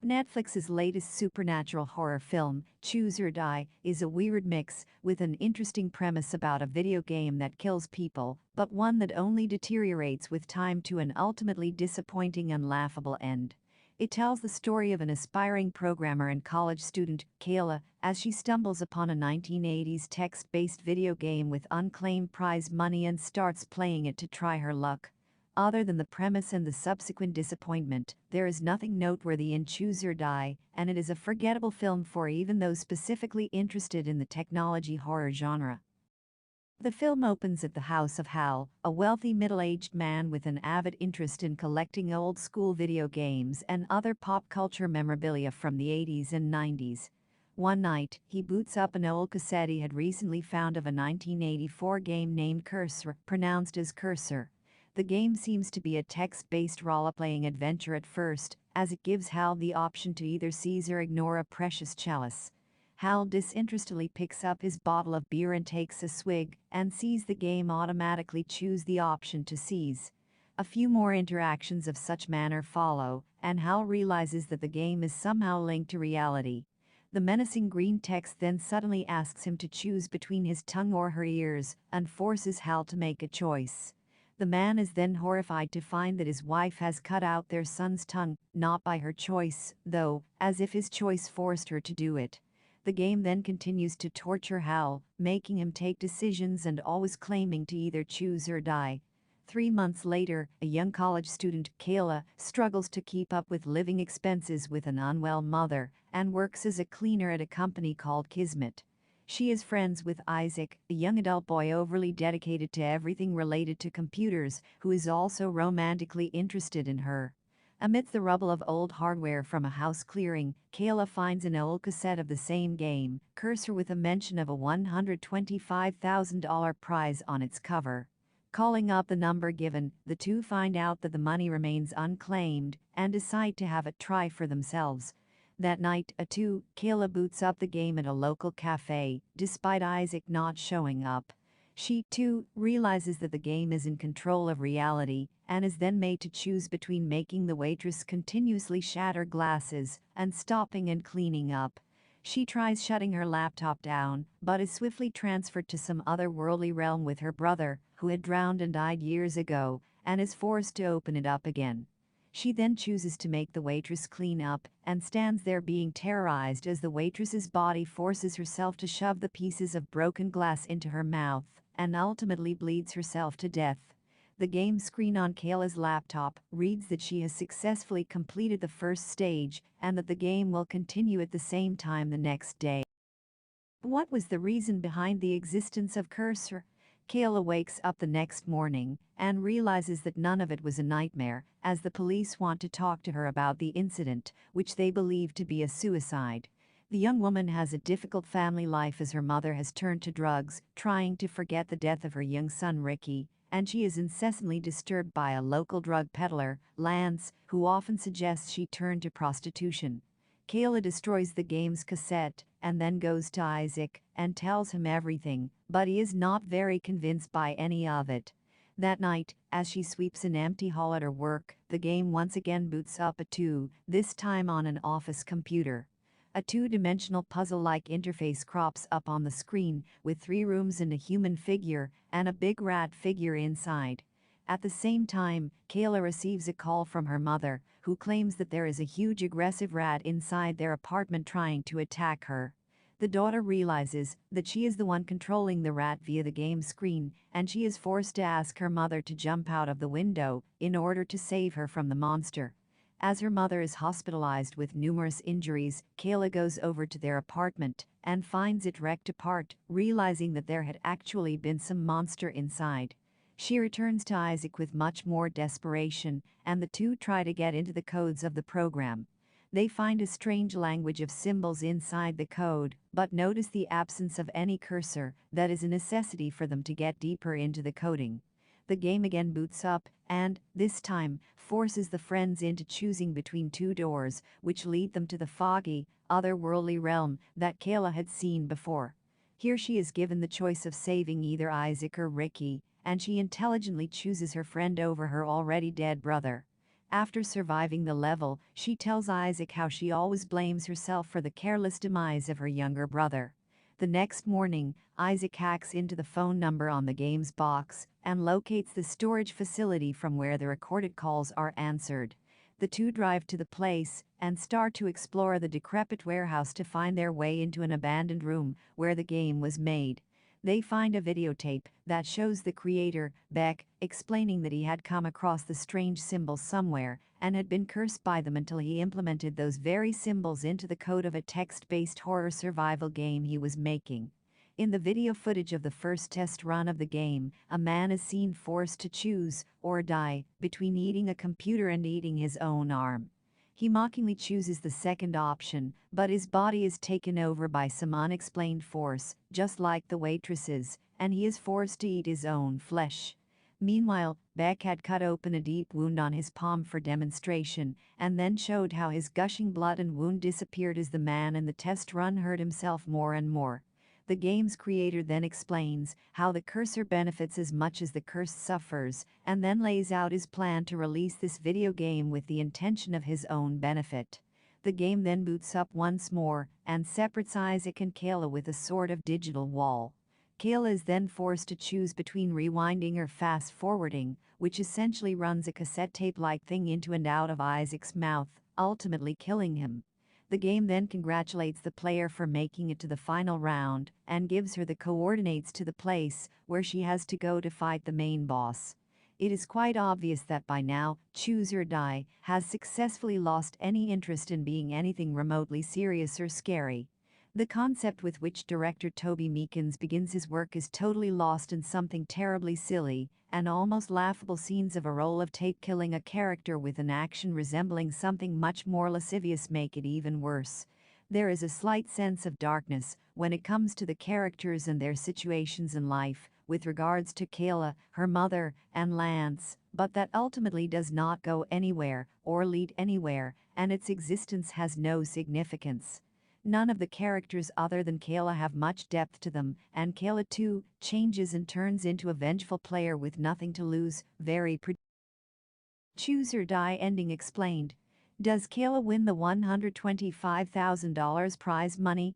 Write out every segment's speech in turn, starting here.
Netflix's latest supernatural horror film, Chooseordie, is a weird mix with an interesting premise about a video game that kills people, but one that only deteriorates with time to an ultimately disappointing and laughable end. It tells the story of an aspiring programmer and college student, Kayla, as she stumbles upon a 1980s text-based video game with unclaimed prize money and starts playing it to try her luck. Other than the premise and the subsequent disappointment, there is nothing noteworthy in Choose or Die, and it is a forgettable film for even those specifically interested in the technology horror genre. The film opens at the house of Hal, a wealthy middle-aged man with an avid interest in collecting old-school video games and other pop culture memorabilia from the 80s and 90s. One night, he boots up an old cassette he had recently found of a 1984 game named Cursor, pronounced as Cursor. The game seems to be a text-based role-playing adventure at first, as it gives Hal the option to either seize or ignore a precious chalice. Hal disinterestedly picks up his bottle of beer and takes a swig, and sees the game automatically choose the option to seize. A few more interactions of such manner follow, and Hal realizes that the game is somehow linked to reality. The menacing green text then suddenly asks him to choose between his tongue or her ears, and forces Hal to make a choice. The man is then horrified to find that his wife has cut out their son's tongue, not by her choice, though, as if his choice forced her to do it. The game then continues to torture Hal, making him take decisions and always claiming to either choose or die. 3 months later, a young college student, Kayla, struggles to keep up with living expenses with an unwell mother and works as a cleaner at a company called Kismet. She is friends with Isaac, a young adult boy overly dedicated to everything related to computers, who is also romantically interested in her. Amidst the rubble of old hardware from a house clearing, Kayla finds an old cassette of the same game, Cursor, with a mention of a $125,000 prize on its cover. Calling up the number given, the two find out that the money remains unclaimed and decide to have a try for themselves. That night, Kayla boots up the game at a local cafe, despite Isaac not showing up. She, too, realizes that the game is in control of reality, and is then made to choose between making the waitress continuously shatter glasses and stopping and cleaning up. She tries shutting her laptop down, but is swiftly transferred to some otherworldly realm with her brother, who had drowned and died years ago, and is forced to open it up again. She then chooses to make the waitress clean up, and stands there being terrorized as the waitress's body forces herself to shove the pieces of broken glass into her mouth, and ultimately bleeds herself to death. The game screen on Kayla's laptop reads that she has successfully completed the first stage, and that the game will continue at the same time the next day. What was the reason behind the existence of Cursor? Kayla wakes up the next morning and realizes that none of it was a nightmare, as the police want to talk to her about the incident, which they believe to be a suicide. The young woman has a difficult family life as her mother has turned to drugs, trying to forget the death of her young son Ricky, and she is incessantly disturbed by a local drug peddler, Lance, who often suggests she turn to prostitution. Kayla destroys the game's cassette and then goes to Isaac and tells him everything, but he is not very convinced by any of it. That night, as she sweeps an empty hall at her work, the game once again boots up this time on an office computer. A two-dimensional puzzle-like interface crops up on the screen, with 3 rooms and a human figure, and a big rat figure inside. At the same time, Kayla receives a call from her mother, who claims that there is a huge aggressive rat inside their apartment trying to attack her. The daughter realizes that she is the one controlling the rat via the game screen, and she is forced to ask her mother to jump out of the window in order to save her from the monster. As her mother is hospitalized with numerous injuries, Kayla goes over to their apartment and finds it wrecked apart, realizing that there had actually been some monster inside. She returns to Isaac with much more desperation, and the two try to get into the codes of the program. They find a strange language of symbols inside the code, but notice the absence of any cursor that is a necessity for them to get deeper into the coding. The game again boots up, and, this time, forces the friends into choosing between 2 doors, which lead them to the foggy, otherworldly realm that Kayla had seen before. Here she is given the choice of saving either Isaac or Ricky, and she intelligently chooses her friend over her already dead brother. After surviving the level, she tells Isaac how she always blames herself for the careless demise of her younger brother. The next morning, Isaac hacks into the phone number on the game's box and locates the storage facility from where the recorded calls are answered. The two drive to the place and start to explore the decrepit warehouse to find their way into an abandoned room where the game was made. They find a videotape that shows the creator, Beck, explaining that he had come across the strange symbols somewhere and had been cursed by them until he implemented those very symbols into the code of a text-based horror survival game he was making. In the video footage of the first test run of the game, a man is seen forced to choose or die between eating a computer and eating his own arm. He mockingly chooses the second option, but his body is taken over by some unexplained force, just like the waitresses, and he is forced to eat his own flesh. Meanwhile, Beck had cut open a deep wound on his palm for demonstration, and then showed how his gushing blood and wound disappeared as the man in the test run hurt himself more and more. The game's creator then explains how the cursor benefits as much as the curse suffers, and then lays out his plan to release this video game with the intention of his own benefit. The game then boots up once more and separates Isaac and Kayla with a sort of digital wall. Kayla is then forced to choose between rewinding or fast-forwarding, which essentially runs a cassette tape-like thing into and out of Isaac's mouth, ultimately killing him. The game then congratulates the player for making it to the final round and gives her the coordinates to the place where she has to go to fight the main boss. It is quite obvious that by now, Chooseordie has successfully lost any interest in being anything remotely serious or scary. The concept with which director Toby Meekins begins his work is totally lost in something terribly silly and almost laughable scenes of a roll of tape killing a character with an action resembling something much more lascivious make it even worse. There is a slight sense of darkness when it comes to the characters and their situations in life, with regards to Kayla, her mother, and Lance, but that ultimately does not go anywhere or lead anywhere, and its existence has no significance. None of the characters other than Kayla have much depth to them, and Kayla too changes and turns into a vengeful player with nothing to lose. Very Choose or Die ending explained. Does Kayla win the $125,000 prize money?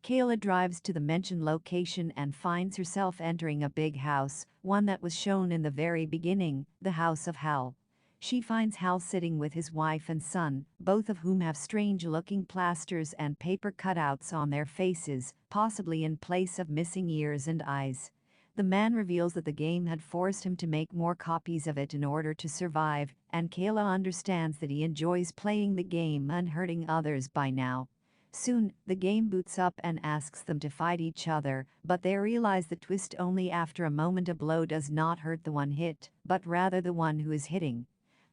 Kayla drives to the mentioned location and finds herself entering a big house, one that was shown in the very beginning, the House of Hell. She finds Hal sitting with his wife and son, both of whom have strange-looking plasters and paper cutouts on their faces, possibly in place of missing ears and eyes. The man reveals that the game had forced him to make more copies of it in order to survive, and Kayla understands that he enjoys playing the game and hurting others by now. Soon, the game boots up and asks them to fight each other, but they realize the twist only after a moment. A blow does not hurt the one hit, but rather the one who is hitting.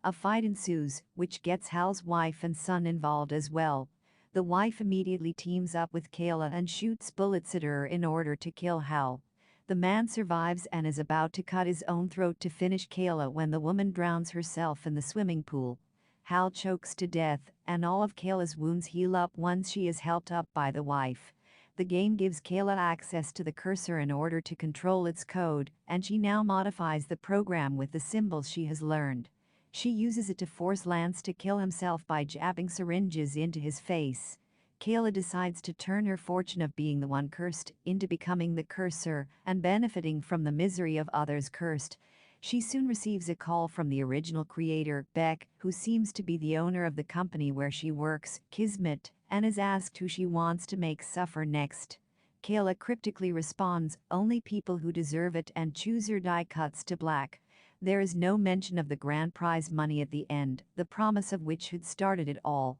A fight ensues, which gets Hal's wife and son involved as well. The wife immediately teams up with Kayla and shoots bullets at her in order to kill Hal. The man survives and is about to cut his own throat to finish Kayla when the woman drowns herself in the swimming pool. Hal chokes to death, and all of Kayla's wounds heal up once she is helped up by the wife. The game gives Kayla access to the cursor in order to control its code, and she now modifies the program with the symbols she has learned. She uses it to force Lance to kill himself by jabbing syringes into his face. Kayla decides to turn her fortune of being the one cursed into becoming the cursor and benefiting from the misery of others cursed. She soon receives a call from the original creator, Beck, who seems to be the owner of the company where she works, Kismet, and is asked who she wants to make suffer next. Kayla cryptically responds, "Only people who deserve it," and Chooseordie cuts to black. There is no mention of the grand prize money at the end, the promise of which had started it all.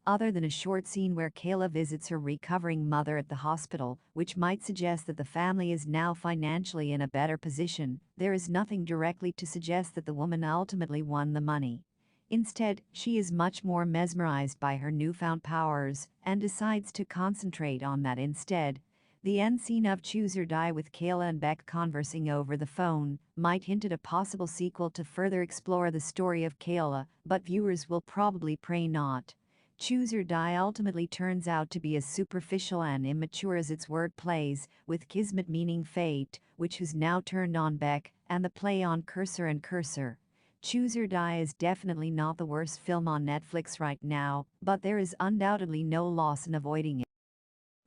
Other than a short scene where Kayla visits her recovering mother at the hospital, which might suggest that the family is now financially in a better position, there is nothing directly to suggest that the woman ultimately won the money. Instead, she is much more mesmerized by her newfound powers and decides to concentrate on that instead. The end scene of Choose or Die with Kayla and Beck conversing over the phone might hint at a possible sequel to further explore the story of Kayla, but viewers will probably pray not. Choose or Die ultimately turns out to be as superficial and immature as its word plays, with Kismet meaning fate, which has now turned on Beck, and the play on cursor and cursor. Chooseordie is definitely not the worst film on Netflix right now, but there is undoubtedly no loss in avoiding it.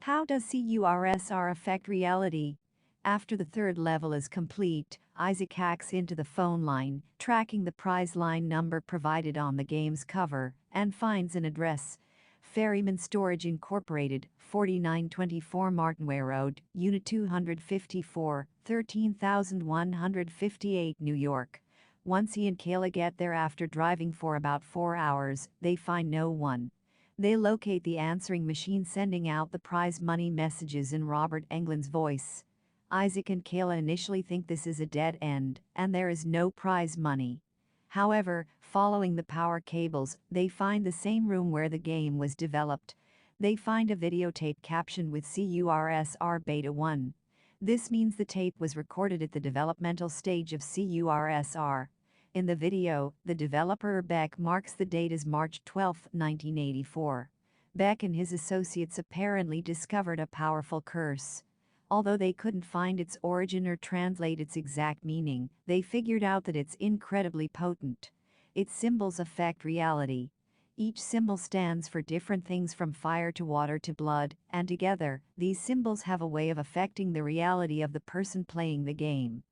How does CURSR affect reality? After the third level is complete, Isaac hacks into the phone line, tracking the prize line number provided on the game's cover, and finds an address. Ferryman Storage Incorporated, 4924 Martinway Road, Unit 254, 13158, New York. Once he and Kayla get there after driving for about 4 hours, they find no one. They locate the answering machine sending out the prize money messages in Robert Englund's voice. Isaac and Kayla initially think this is a dead end, and there is no prize money. However, following the power cables, they find the same room where the game was developed. They find a videotape captioned with CURSR Beta 1. This means the tape was recorded at the developmental stage of CURSR. In the video, the developer Beck marks the date as March 12, 1984. Beck and his associates apparently discovered a powerful curse. Although they couldn't find its origin or translate its exact meaning, they figured out that it's incredibly potent. Its symbols affect reality. Each symbol stands for different things from fire to water to blood, and together, these symbols have a way of affecting the reality of the person playing the game.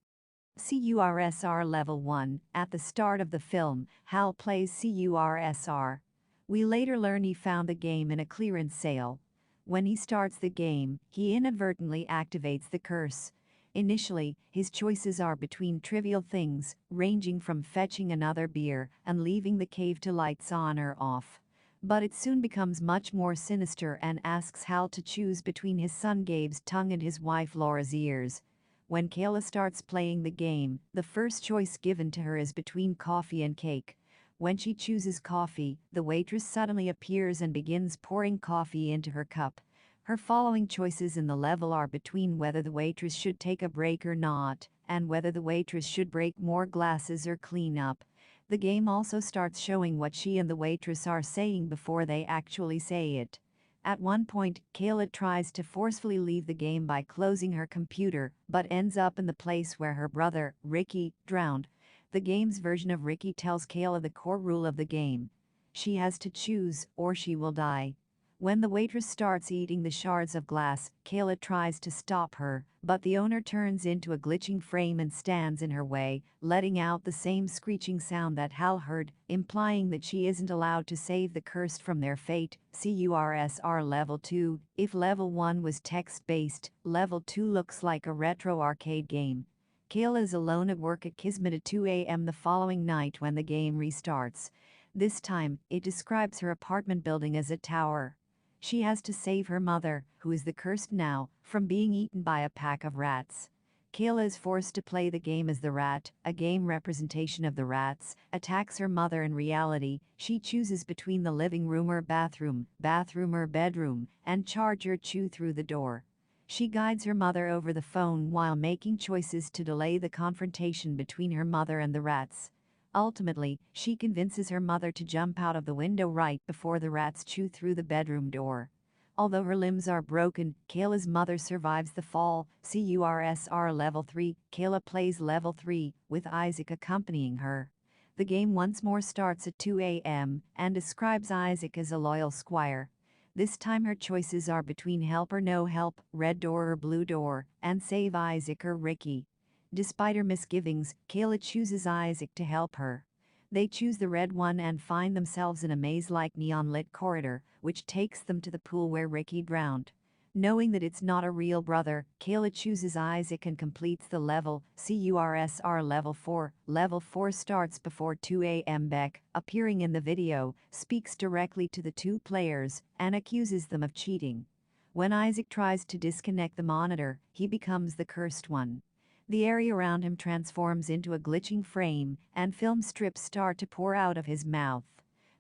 CURSR Level 1. At the start of the film, Hal plays CURSR. We later learn he found the game in a clearance sale. When he starts the game, he inadvertently activates the curse. Initially, his choices are between trivial things, ranging from fetching another beer and leaving the cave to lights on or off. But it soon becomes much more sinister and asks Hal to choose between his son Gabe's tongue and his wife Laura's ears. When Kayla starts playing the game, the first choice given to her is between coffee and cake. When she chooses coffee, the waitress suddenly appears and begins pouring coffee into her cup. Her following choices in the level are between whether the waitress should take a break or not, and whether the waitress should break more glasses or clean up. The game also starts showing what she and the waitress are saying before they actually say it. At one point, Kayla tries to forcefully leave the game by closing her computer, but ends up in the place where her brother, Ricky, drowned. The game's version of Ricky tells Kayla the core rule of the game. She has to choose, or she will die. When the waitress starts eating the shards of glass, Kayla tries to stop her, but the owner turns into a glitching frame and stands in her way, letting out the same screeching sound that Hal heard, implying that she isn't allowed to save the cursed from their fate. CURSR Level 2. If Level 1 was text-based, Level 2 looks like a retro arcade game. Kayla is alone at work at Kismet at 2 a.m. the following night when the game restarts. This time, it describes her apartment building as a tower. She has to save her mother, who is the cursed now, from being eaten by a pack of rats. Kayla is forced to play the game as the rat, a game representation of the rats, attacks her mother in reality. She chooses between the living room or bathroom or bedroom, and charge or chew through the door. She guides her mother over the phone while making choices to delay the confrontation between her mother and the rats. Ultimately, she convinces her mother to jump out of the window right before the rats chew through the bedroom door. Although her limbs are broken, Kayla's mother survives the fall. CURSR Level 3. Kayla plays Level 3, with Isaac accompanying her. The game once more starts at 2 a.m. and describes Isaac as a loyal squire. This time her choices are between help or no help, red door or blue door, and save Isaac or Ricky. Despite her misgivings, Kayla chooses Isaac to help her. They choose the red one and find themselves in a maze-like neon-lit corridor, which takes them to the pool where Ricky drowned. Knowing that it's not a real brother, Kayla chooses Isaac and completes the level. CURSR Level 4. Level 4 starts before 2 a.m. Beck, appearing in the video, speaks directly to the two players and accuses them of cheating. When Isaac tries to disconnect the monitor, he becomes the cursed one. The area around him transforms into a glitching frame, and film strips start to pour out of his mouth.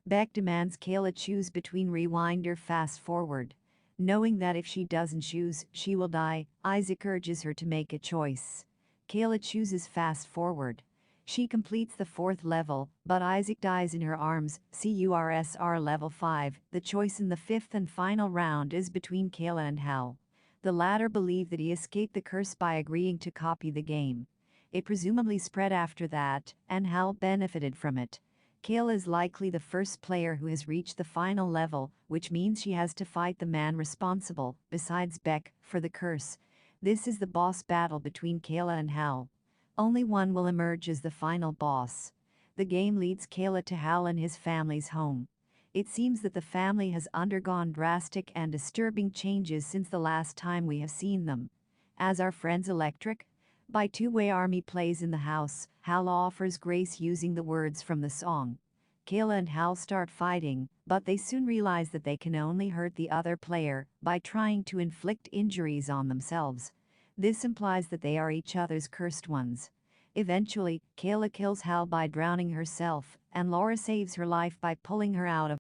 Beck demands Kayla choose between rewind or fast forward. Knowing that if she doesn't choose, she will die, Isaac urges her to make a choice. Kayla chooses fast forward. She completes the fourth level, but Isaac dies in her arms. CURSR Level 5. The choice in the fifth and final round is between Kayla and Hal. The latter believe that he escaped the curse by agreeing to copy the game. It presumably spread after that, and Hal benefited from it. Kayla is likely the first player who has reached the final level, which means she has to fight the man responsible, besides Beck, for the curse. This is the boss battle between Kayla and Hal. Only one will emerge as the final boss. The game leads Kayla to Hal and his family's home. It seems that the family has undergone drastic and disturbing changes since the last time we have seen them. As our friends Electric? By Two-Way Army plays in the house, Hal offers grace using the words from the song. Kayla and Hal start fighting, but they soon realize that they can only hurt the other player by trying to inflict injuries on themselves. This implies that they are each other's cursed ones. Eventually, Kayla kills Hal by drowning herself, and Laura saves her life by pulling her out of.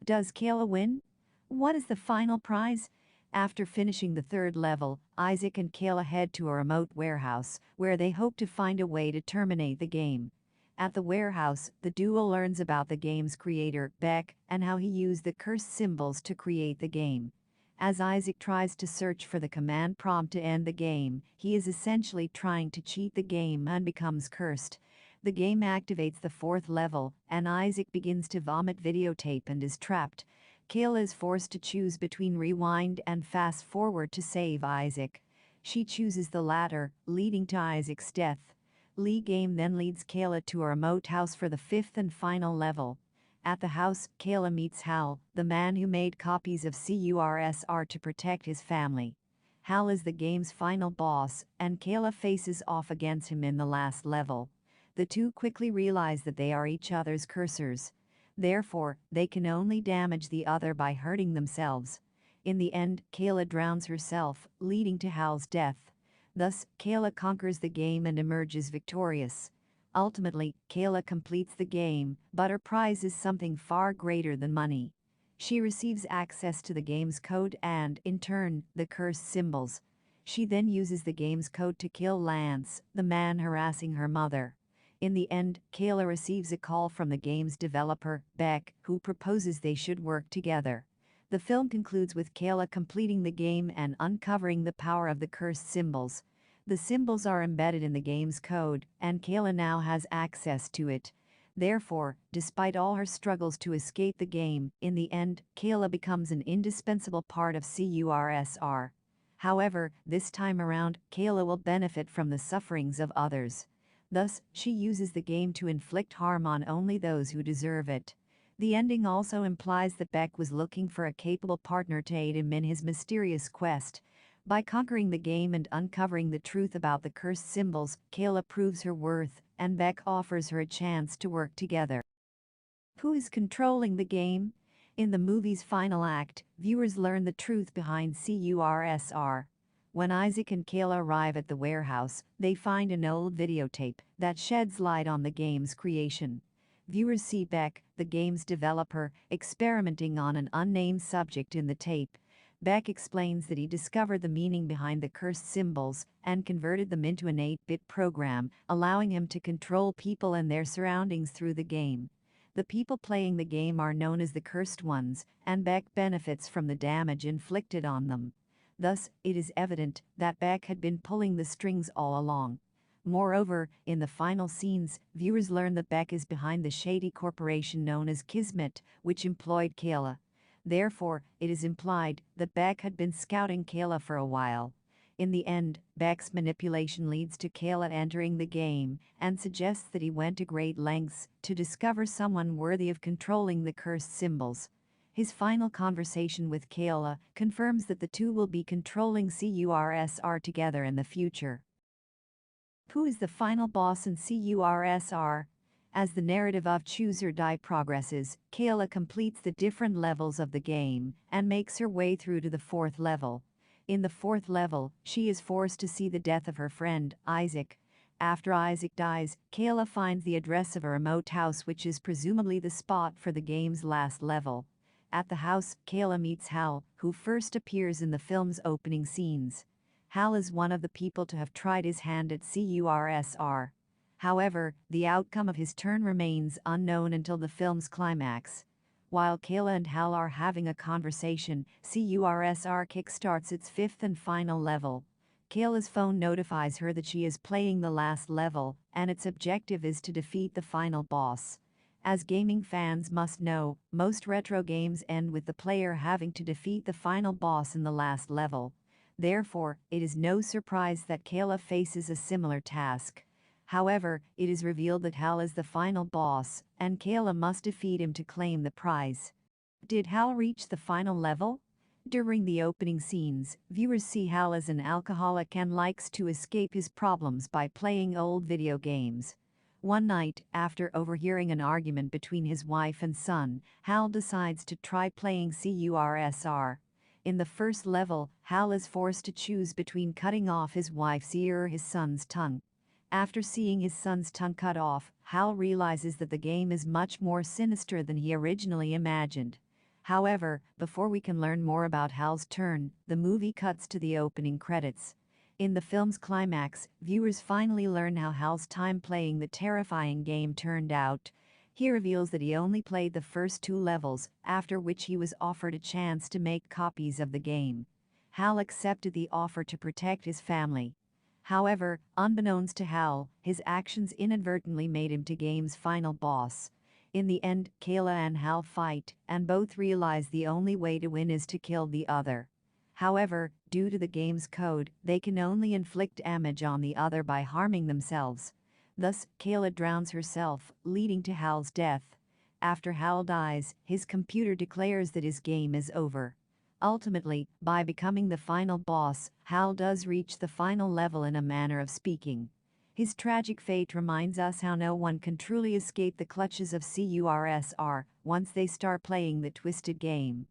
Does Kayla win? What is the final prize? After finishing the third level, Isaac and Kayla head to a remote warehouse, where they hope to find a way to terminate the game. At the warehouse, the duo learns about the game's creator, Beck, and how he used the cursed symbols to create the game. As Isaac tries to search for the command prompt to end the game, he is essentially trying to cheat the game and becomes cursed. The game activates the fourth level, and Isaac begins to vomit videotape and is trapped. Kayla is forced to choose between rewind and fast forward to save Isaac. She chooses the latter, leading to Isaac's death. The game then leads Kayla to a remote house for the fifth and final level. At the house, Kayla meets Hal, the man who made copies of Chooseordie to protect his family. Hal is the game's final boss, and Kayla faces off against him in the last level. The two quickly realize that they are each other's cursors. Therefore, they can only damage the other by hurting themselves. In the end, Kayla drowns herself, leading to Hal's death. Thus, Kayla conquers the game and emerges victorious. Ultimately, Kayla completes the game, but her prize is something far greater than money. She receives access to the game's code and, in turn, the cursed symbols. She then uses the game's code to kill Lance, the man harassing her mother. In the end, Kayla receives a call from the game's developer, Beck, who proposes they should work together. The film concludes with Kayla completing the game and uncovering the power of the cursed symbols. The symbols are embedded in the game's code, and Kayla now has access to it. Therefore, despite all her struggles to escape the game, in the end, Kayla becomes an indispensable part of Chooseordie. However, this time around, Kayla will benefit from the sufferings of others. Thus, she uses the game to inflict harm on only those who deserve it. The ending also implies that Beck was looking for a capable partner to aid him in his mysterious quest. By conquering the game and uncovering the truth about the cursed symbols, Kayla proves her worth, and Beck offers her a chance to work together. Who is controlling the game? In the movie's final act, viewers learn the truth behind Chooseordie. When Isaac and Kayla arrive at the warehouse, they find an old videotape that sheds light on the game's creation. Viewers see Beck, the game's developer, experimenting on an unnamed subject in the tape. Beck explains that he discovered the meaning behind the cursed symbols and converted them into an 8-bit program, allowing him to control people and their surroundings through the game. The people playing the game are known as the Cursed Ones, and Beck benefits from the damage inflicted on them. Thus, it is evident that Beck had been pulling the strings all along. Moreover, in the final scenes, viewers learn that Beck is behind the shady corporation known as Kismet, which employed Kayla. Therefore, it is implied that Beck had been scouting Kayla for a while. In the end, Beck's manipulation leads to Kayla entering the game and suggests that he went to great lengths to discover someone worthy of controlling the cursed symbols. His final conversation with Kayla confirms that the two will be controlling Chooseordie together in the future. Who is the final boss in Chooseordie? As the narrative of Chooseordie progresses, Kayla completes the different levels of the game and makes her way through to the fourth level. In the fourth level, she is forced to see the death of her friend, Isaac. After Isaac dies, Kayla finds the address of a remote house, which is presumably the spot for the game's last level. At the house, Kayla meets Hal, who first appears in the film's opening scenes. Hal is one of the people to have tried his hand at Chooseordie. However, the outcome of his turn remains unknown until the film's climax. While Kayla and Hal are having a conversation, Chooseordie kickstarts its fifth and final level. Kayla's phone notifies her that she is playing the last level, and its objective is to defeat the final boss. As gaming fans must know, most retro games end with the player having to defeat the final boss in the last level. Therefore, it is no surprise that Kayla faces a similar task. However, it is revealed that Hal is the final boss, and Kayla must defeat him to claim the prize. Did Hal reach the final level? During the opening scenes, viewers see Hal as an alcoholic and likes to escape his problems by playing old video games. One night, after overhearing an argument between his wife and son, Hal decides to try playing Chooseordie. In the first level, Hal is forced to choose between cutting off his wife's ear or his son's tongue. After seeing his son's tongue cut off, Hal realizes that the game is much more sinister than he originally imagined. However, before we can learn more about Hal's turn, the movie cuts to the opening credits. In the film's climax, viewers finally learn how Hal's time playing the terrifying game turned out. He reveals that he only played the first 2 levels, after which he was offered a chance to make copies of the game. Hal accepted the offer to protect his family. However, unbeknownst to Hal, his actions inadvertently made him the game's final boss. In the end, Kayla and Hal fight, and both realize the only way to win is to kill the other. However, due to the game's code, they can only inflict damage on the other by harming themselves. Thus, Kayla drowns herself, leading to Hal's death. After Hal dies, his computer declares that his game is over. Ultimately, by becoming the final boss, Hal does reach the final level in a manner of speaking. His tragic fate reminds us how no one can truly escape the clutches of Chooseordie once they start playing the twisted game.